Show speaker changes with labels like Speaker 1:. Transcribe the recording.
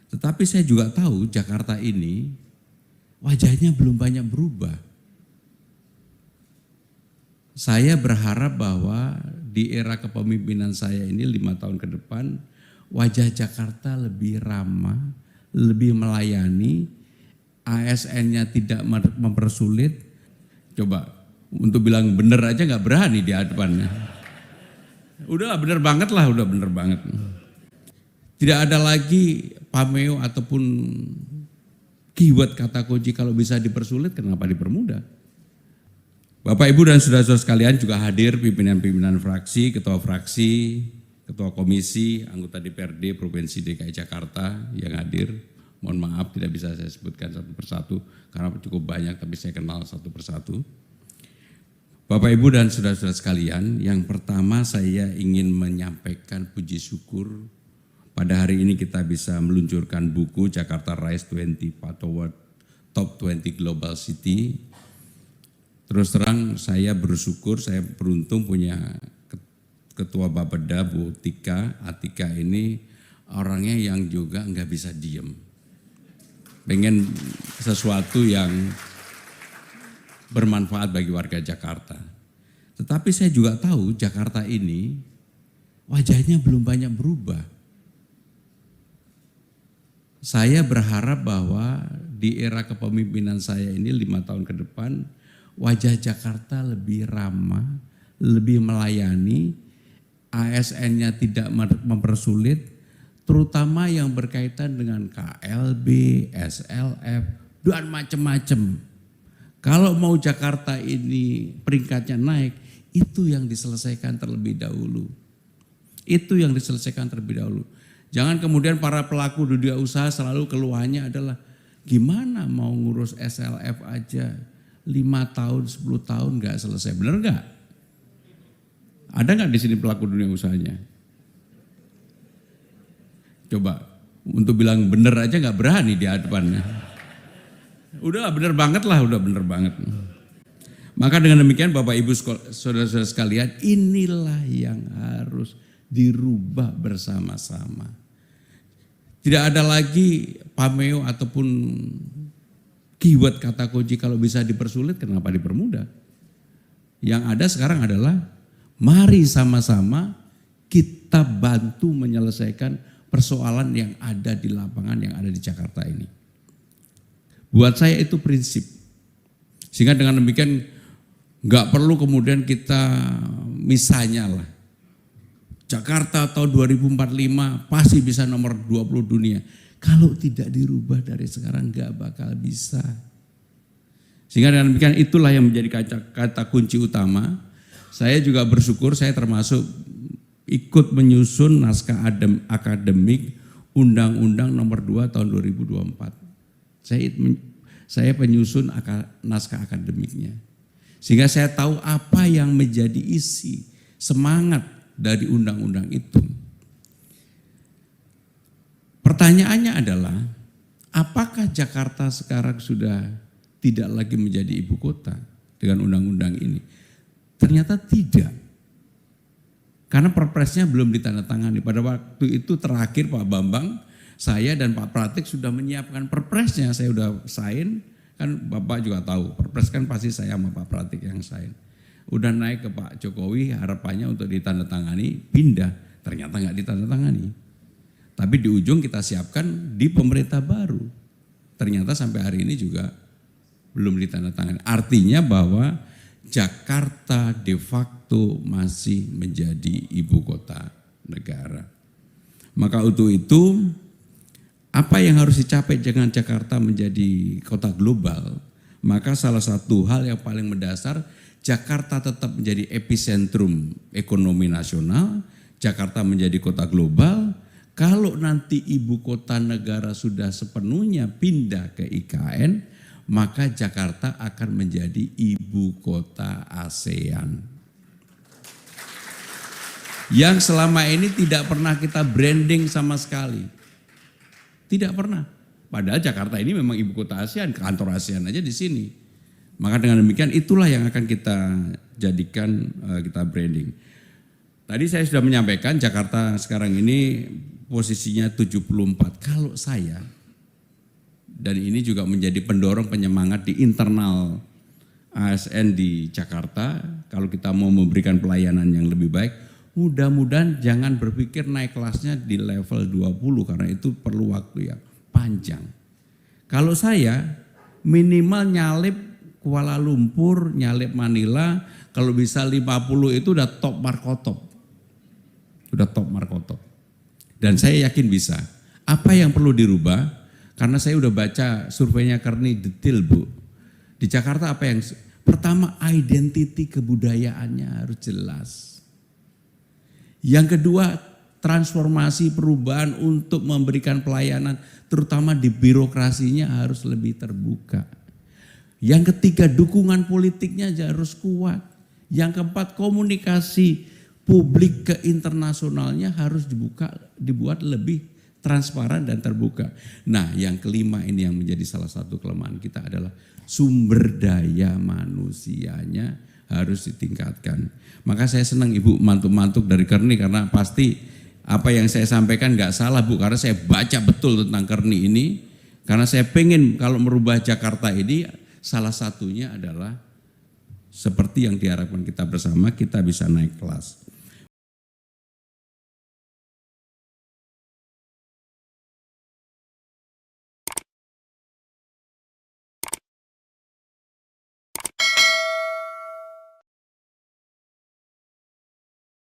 Speaker 1: Tetapi saya juga tahu Jakarta ini wajahnya belum banyak berubah. Saya berharap bahwa di era kepemimpinan saya ini 5 tahun ke depan, wajah Jakarta lebih ramah, lebih melayani, ASN-nya tidak mempersulit. Coba untuk bilang bener aja nggak berani di hadapannya. Udah bener banget lah, udah bener banget. Tidak ada lagi pameo ataupun keyword kata kunci kalau bisa dipersulit, kenapa dipermudah? Bapak, Ibu, dan saudara-saudara sekalian juga hadir pimpinan-pimpinan fraksi, ketua komisi, anggota DPRD Provinsi DKI Jakarta yang hadir. Mohon maaf tidak bisa saya sebutkan satu persatu karena cukup banyak, tapi saya kenal satu persatu. Bapak, Ibu, dan saudara-saudara sekalian, yang pertama saya ingin menyampaikan puji syukur pada hari ini kita bisa meluncurkan buku Jakarta Rise 20 Path Toward Top 20 Global City. Terus terang saya bersyukur, saya beruntung punya Ketua Bapeda Bu Atika ini orangnya yang juga nggak bisa diem. Pengen sesuatu yang bermanfaat bagi warga Jakarta. Tetapi saya juga tahu Jakarta ini wajahnya belum banyak berubah. Saya berharap bahwa di era kepemimpinan saya ini 5 tahun ke depan, wajah Jakarta lebih ramah, lebih melayani, ASN-nya tidak mempersulit, terutama yang berkaitan dengan KLB, SLF, dan macam-macam. Kalau mau Jakarta ini peringkatnya naik, itu yang diselesaikan terlebih dahulu. Itu yang diselesaikan terlebih dahulu. Jangan kemudian para pelaku dunia usaha selalu keluhannya adalah gimana mau ngurus SLF aja 5 tahun, 10 tahun nggak selesai. Benar nggak? Ada nggak di sini pelaku dunia usahanya? Coba untuk bilang benar aja nggak berani di hadapannya. Udah benar banget lah, udah benar banget. Maka dengan demikian Bapak Ibu saudara-saudara sekalian, inilah yang harus dirubah bersama-sama. Tidak ada lagi pameo ataupun keyword kata kunci kalau bisa dipersulit, kenapa dipermudah? Yang ada sekarang adalah mari sama-sama kita bantu menyelesaikan persoalan yang ada di lapangan, yang ada di Jakarta ini. Buat saya itu prinsip. Sehingga dengan demikian nggak perlu kemudian kita misalnya lah, Jakarta tahun 2045 pasti bisa nomor 20 dunia. Kalau tidak dirubah dari sekarang nggak bakal bisa. Sehingga dengan demikian itulah yang menjadi kata kunci utama. Saya juga bersyukur saya termasuk ikut menyusun naskah akademik Undang-Undang nomor 2 tahun 2024. Saya penyusun naskah akademiknya. Sehingga saya tahu apa yang menjadi isi, semangat dari undang-undang itu. Pertanyaannya adalah, apakah Jakarta sekarang sudah tidak lagi menjadi ibu kota dengan undang-undang ini? Ternyata tidak. Karena perpresnya belum ditandatangani. Pada waktu itu terakhir Pak Bambang, saya dan Pak Pratik sudah menyiapkan perpresnya. Saya sudah sign, kan Bapak juga tahu, perpres kan pasti saya sama Pak Pratik yang sign. Udah naik ke Pak Jokowi, harapannya untuk ditandatangani, pindah. Ternyata nggak ditandatangani. Tapi di ujung kita siapkan di pemerintah baru. Ternyata sampai hari ini juga belum ditandatangani. Artinya bahwa Jakarta de facto masih menjadi ibu kota negara. Maka untuk itu, apa yang harus dicapai dengan Jakarta menjadi kota global? Maka salah satu hal yang paling mendasar, Jakarta tetap menjadi epicentrum ekonomi nasional, Jakarta menjadi kota global. Kalau nanti ibu kota negara sudah sepenuhnya pindah ke IKN, maka Jakarta akan menjadi ibu kota ASEAN. Yang selama ini tidak pernah kita branding sama sekali. Tidak pernah. Padahal Jakarta ini memang ibu kota ASEAN, kantor ASEAN aja di sini. Maka dengan demikian itulah yang akan kita jadikan kita branding. Tadi saya sudah menyampaikan Jakarta sekarang ini posisinya 74. Kalau saya, dan ini juga menjadi pendorong penyemangat di internal ASN di Jakarta, kalau kita mau memberikan pelayanan yang lebih baik, mudah-mudahan jangan berpikir naik kelasnya di level 20 karena itu perlu waktu yang panjang. Kalau saya minimal nyalip Kuala Lumpur, nyalip Manila, kalau bisa 50 itu udah top markotop. Udah top markotop. Dan saya yakin bisa. Apa yang perlu dirubah? Karena saya udah baca surveinya Kearney detail, Bu. Di Jakarta apa yang pertama, identiti kebudayaannya harus jelas. Yang kedua, transformasi perubahan untuk memberikan pelayanan terutama di birokrasinya harus lebih terbuka. Yang ketiga, dukungan politiknya harus kuat. Yang keempat, komunikasi publik ke internasionalnya harus dibuat lebih transparan dan terbuka. Nah, yang kelima ini yang menjadi salah satu kelemahan kita adalah sumber daya manusianya harus ditingkatkan. Maka saya senang Ibu mantuk-mantuk dari Kearney karena pasti apa yang saya sampaikan nggak salah, Bu, karena saya baca betul tentang Kearney ini. Karena saya pengen kalau merubah Jakarta ini salah satunya adalah seperti yang diharapkan kita bersama, kita bisa naik kelas.